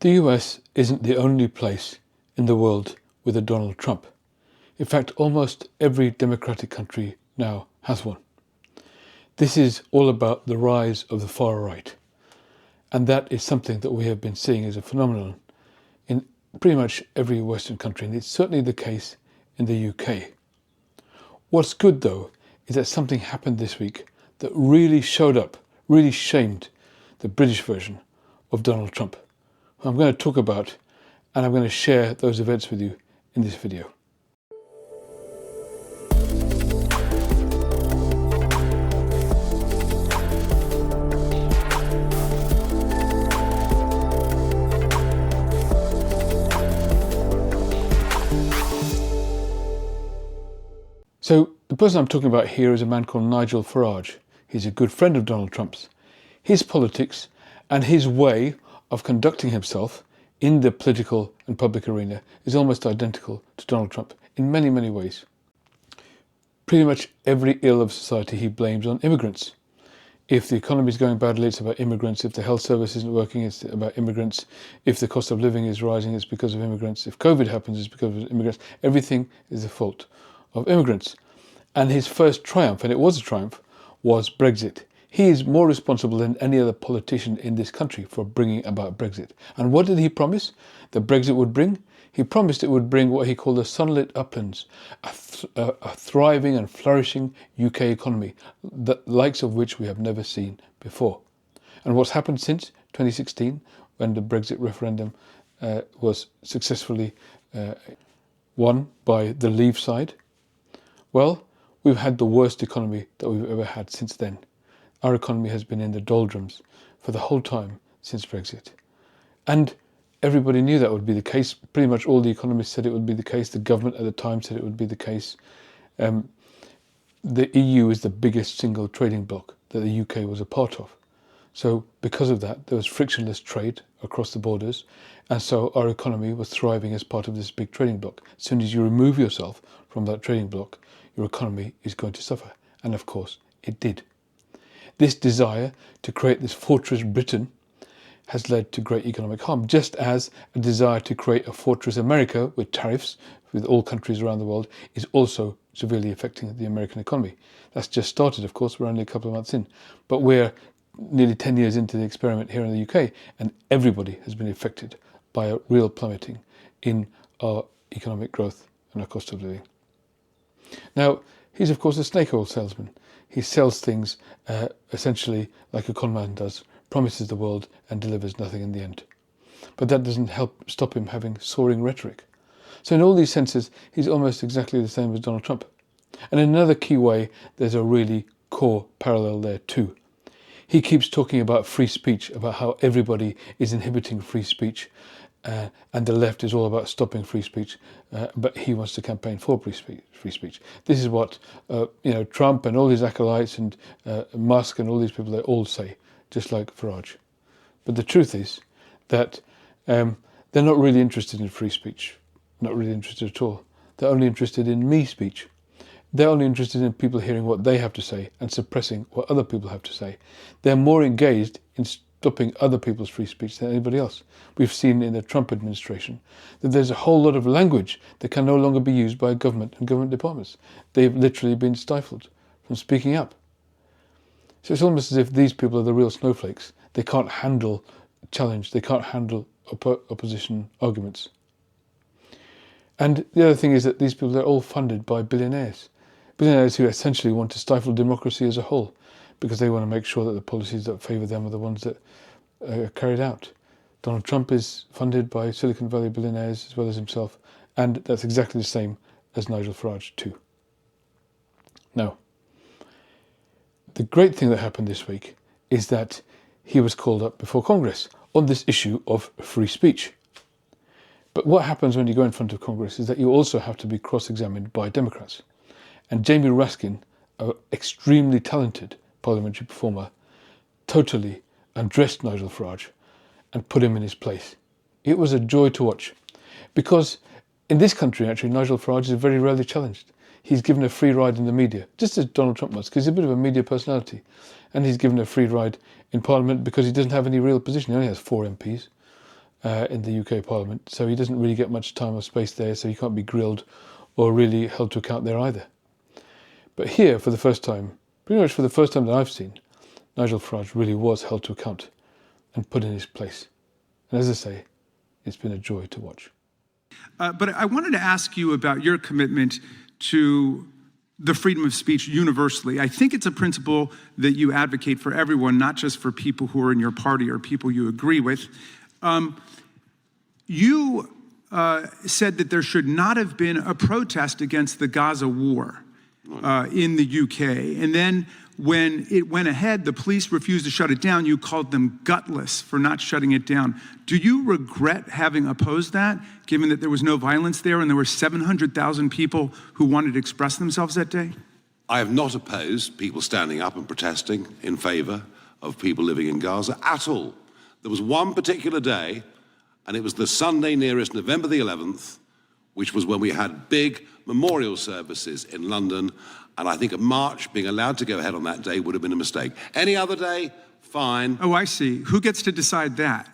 The US isn't the only place in the world with a Donald Trump. In fact, almost every democratic country now has one. This is all about the rise of the far right. And that is something that we have been seeing as a phenomenon in pretty much every Western country, and it's certainly the case in the UK. What's good, though, is that something happened this week that really showed up, really shamed the British version of Donald Trump. I'm going to talk about, and I'm going to share those events with you in this video. So the person I'm talking about here is a man called Nigel Farage. He's a good friend of Donald Trump's. His politics and his way of conducting himself in the political and public arena is almost identical to Donald Trump in many, many ways. Pretty much every ill of society he blames on immigrants. If the economy is going badly, it's about immigrants. If the health service isn't working, it's about immigrants. If the cost of living is rising, it's because of immigrants. If COVID happens, it's because of immigrants. Everything is the fault of immigrants. And his first triumph, and it was a triumph, was Brexit. He is more responsible than any other politician in this country for bringing about Brexit. And what did he promise that Brexit would bring? He promised it would bring what he called the sunlit uplands, a thriving and flourishing UK economy, the likes of which we have never seen before. And what's happened since 2016, when the Brexit referendum was successfully won by the Leave side? Well, we've had the worst economy that we've ever had since then. Our economy has been in the doldrums for the whole time since Brexit. And everybody knew that would be the case. Pretty much all the economists said it would be the case. The government at the time said it would be the case. The EU is the biggest single trading bloc that the UK was a part of. So because of that, there was frictionless trade across the borders. And so our economy was thriving as part of this big trading bloc. As soon as you remove yourself from that trading bloc, your economy is going to suffer. And of course, it did. This desire to create this fortress Britain has led to great economic harm, just as a desire to create a fortress America with tariffs with all countries around the world is also severely affecting the American economy. That's just started, of course. We're only a couple of months in. But we're nearly 10 years into the experiment here in the UK, and everybody has been affected by a real plummeting in our economic growth and our cost of living. Now, he's of course a snake oil salesman. He sells things essentially like a con man does, promises the world and delivers nothing in the end. But that doesn't help stop him having soaring rhetoric. So in all these senses, he's almost exactly the same as Donald Trump. And in another key way, there's a really core parallel there too. He keeps talking about free speech, about how everybody is inhibiting free speech, and the left is all about stopping free speech, but he wants to campaign for free speech. This is what Trump and all his acolytes and Musk and all these people, they all say, just like Farage. But the truth is that they're not really interested in free speech, not really interested at all. They're only interested in me speech. They're only interested in people hearing what they have to say and suppressing what other people have to say. They're more engaged in stopping other people's free speech than anybody else. We've seen in the Trump administration that there's a whole lot of language that can no longer be used by government and government departments. They've literally been stifled from speaking up. So it's almost as if these people are the real snowflakes. They can't handle challenge. They can't handle opposition arguments. And the other thing is that these people are all funded by billionaires. Billionaires who essentially want to stifle democracy as a whole, because they want to make sure that the policies that favour them are the ones that are carried out. Donald Trump is funded by Silicon Valley billionaires as well as himself, and that's exactly the same as Nigel Farage too. Now, the great thing that happened this week is that he was called up before Congress on this issue of free speech. But what happens when you go in front of Congress is that you also have to be cross-examined by Democrats. And Jamie Raskin, an extremely talented parliamentary performer, totally undressed Nigel Farage and put him in his place. It was a joy to watch, because in this country actually Nigel Farage is very rarely challenged. He's given a free ride in the media, just as Donald Trump was, because he's a bit of a media personality, and he's given a free ride in Parliament because he doesn't have any real position. He only has 4 MPs. in the UK Parliament, so he doesn't really get much time or space there, so he can't be grilled or really held to account there either. But here, for the first time, pretty much for the first time that I've seen, Nigel Farage really was held to account and put in his place. And as I say, it's been a joy to watch. But I wanted to ask you about your commitment to the freedom of speech universally. I think it's a principle that you advocate for everyone, not just for people who are in your party or people you agree with. You said that there should not have been a protest against the Gaza war in the UK. And then when it went ahead, the police refused to shut it down. You called them gutless for not shutting it down. Do you regret having opposed that, given that there was no violence there and there were 700,000 people who wanted to express themselves that day? I have not opposed people standing up and protesting in favor of people living in Gaza at all. There was one particular day, and it was the Sunday nearest November the 11th, which was when we had big memorial services in London, and I think a march being allowed to go ahead on that day would have been a mistake. Any other day, fine. Oh, I see. Who gets to decide that?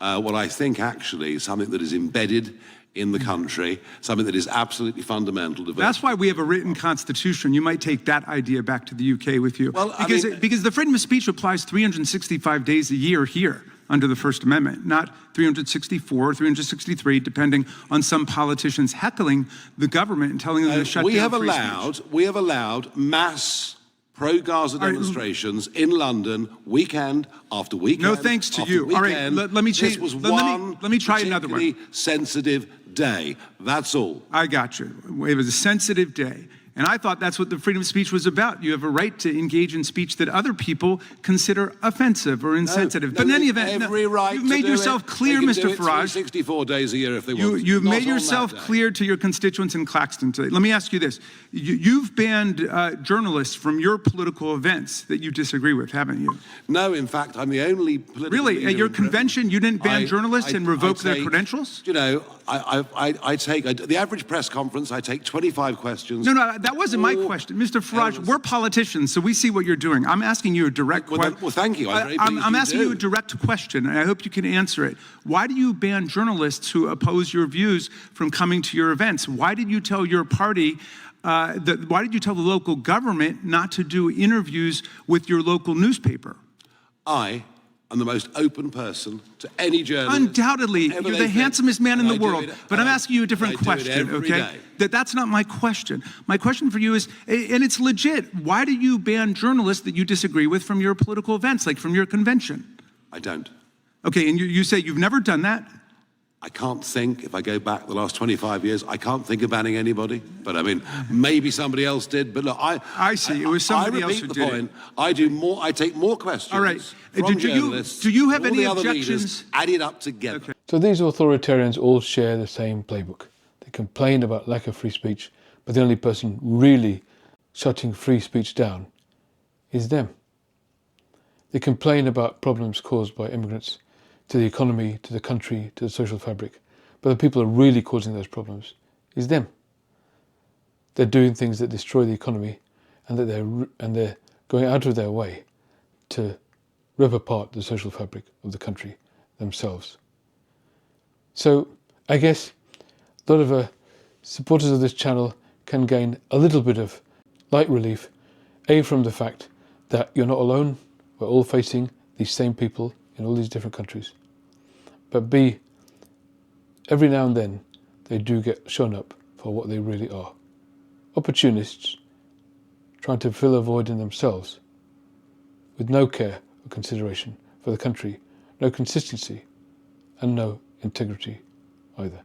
Well, I think actually something that is embedded in the country, something that is absolutely fundamental to vote. That's why we have a written constitution. You might take that idea back to the UK with you. Well, because the freedom of speech applies 365 days a year here under the First Amendment, not 364, 363, depending on some politicians heckling the government and telling them to shut down free speech. We have allowed mass pro-Gaza demonstrations in London, weekend after weekend. No thanks to you. Weekend. All right, let me change. This was let me try another one. particularly sensitive day. That's all. I got you. It was a sensitive day. And I thought that's what the freedom of speech was about. You have a right to engage in speech that other people consider offensive or insensitive. But in any event, you've made yourself clear, Mr. Farage. 364 days a year if they want. You've made yourself clear to your constituents in Claxton today. Let me ask you this. You've banned journalists from your political events that you disagree with, haven't you? No, in fact, I'm the only political Really? leader At your in Britain. convention, you didn't ban journalists and revoke their credentials? You know, I take the average press conference, I take 25 questions. No, that wasn't my question. Mr. Farage, we're politicians, so we see what you're doing. I'm asking you a direct question. Well, thank you. I'm asking you a direct question, and I hope you can answer it. Why do you ban journalists who oppose your views from coming to your events? Why did you tell your party, why did you tell the local government not to do interviews with your local newspaper? I'm the most open person to any journalist. Undoubtedly, you're the handsomest man in the world. But I'm asking you a different question, okay? That's not my question. My question for you is, and it's legit, why do you ban journalists that you disagree with from your political events, like from your convention? I don't. Okay, and you say you've never done that? I can't think, if I go back the last 25 years, I can't think of banning anybody. But I mean, maybe somebody else did. But look, I see. It was somebody else who did it. I do more. I take more questions. All right. From journalists. Do you have any all the other objections? leaders added up together. Okay. So these authoritarians all share the same playbook. They complain about lack of free speech, but the only person really shutting free speech down is them. They complain about problems caused by immigrants to the economy, to the country, to the social fabric. But the people who are really causing those problems is them. They're doing things that destroy the economy, and they're going out of their way to rip apart the social fabric of the country themselves. So I guess a lot of supporters of this channel can gain a little bit of light relief, A, from the fact that you're not alone. We're all facing these same people in all these different countries. But B, every now and then they do get shown up for what they really are. Opportunists trying to fill a void in themselves with no care or consideration for the country, no consistency and no integrity either.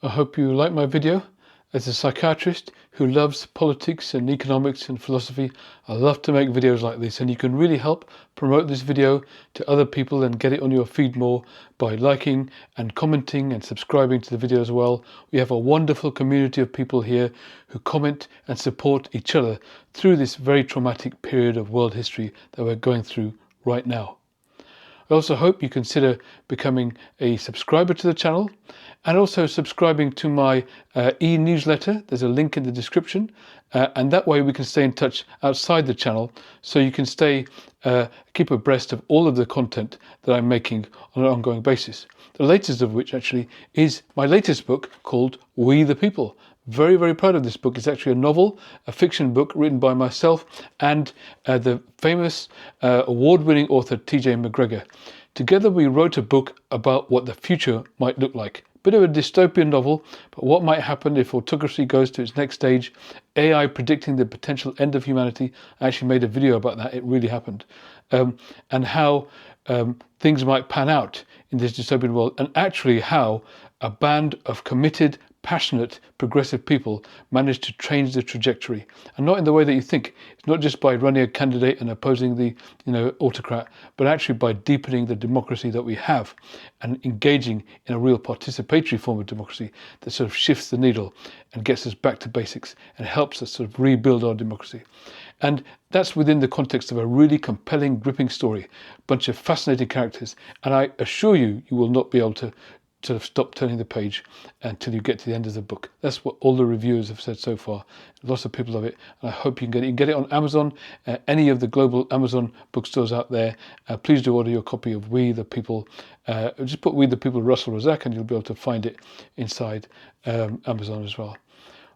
I hope you like my video. As a psychiatrist who loves politics and economics and philosophy, I love to make videos like this, and you can really help promote this video to other people and get it on your feed more by liking and commenting and subscribing to the video as well. We have a wonderful community of people here who comment and support each other through this very traumatic period of world history that we're going through right now. I also hope you consider becoming a subscriber to the channel and also subscribing to my e-newsletter. There's a link in the description, and that way we can stay in touch outside the channel, so you can keep abreast of all of the content that I'm making on an ongoing basis. The latest of which actually is my latest book called We the People. Very, very proud of this book. It's actually a novel, a fiction book written by myself and the famous award-winning author T.J. McGregor. Together we wrote a book about what the future might look like. Bit of a dystopian novel, but what might happen if autocracy goes to its next stage, AI predicting the potential end of humanity. I actually made a video about that, it really happened. And how things might pan out in this dystopian world, and actually how a band of committed, passionate, progressive people managed to change the trajectory, and not in the way that you think. It's not just by running a candidate and opposing the autocrat, but actually by deepening the democracy that we have and engaging in a real participatory form of democracy that sort of shifts the needle and gets us back to basics and helps us sort of rebuild our democracy. And that's within the context of a really compelling, gripping story, a bunch of fascinating characters, and I assure you, you will not be able to sort of stop turning the page until you get to the end of the book. That's what all the reviewers have said so far. Lots of people love it, and I hope you can get it. You can get it on Amazon, any of the global Amazon bookstores out there. Please do order your copy of We the People. Just put We the People Russell Razak and you'll be able to find it inside Amazon as well.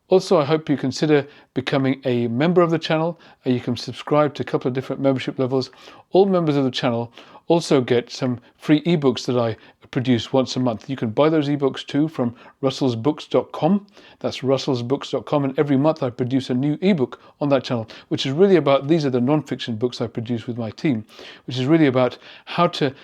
Also, I hope you consider becoming a member of the channel. You can subscribe to a couple of different membership levels. All members of the channel also get some free ebooks that I produce once a month. You can buy those ebooks too from russellsbooks.com. That's russellsbooks.com, and every month I produce a new ebook on that channel, which is really about, these are the non-fiction books I produce with my team, which is really about how to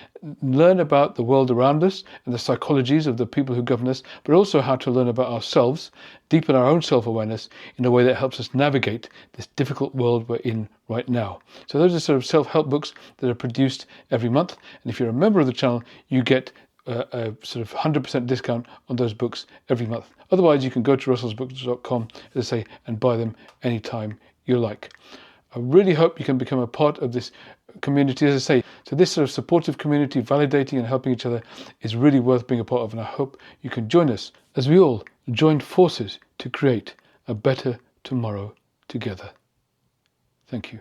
learn about the world around us and the psychologies of the people who govern us, but also how to learn about ourselves, deepen our own self-awareness in a way that helps us navigate this difficult world we're in right now. So those are sort of self-help books that are produced every month, and if you're a member of the channel, you get a sort of 100% discount on those books every month. Otherwise, you can go to russellsbooks.com, as I say, and buy them anytime you like. I really hope you can become a part of this community, as I say. So this sort of supportive community, validating and helping each other, is really worth being a part of, and I hope you can join us as we all join forces to create a better tomorrow together. Thank you.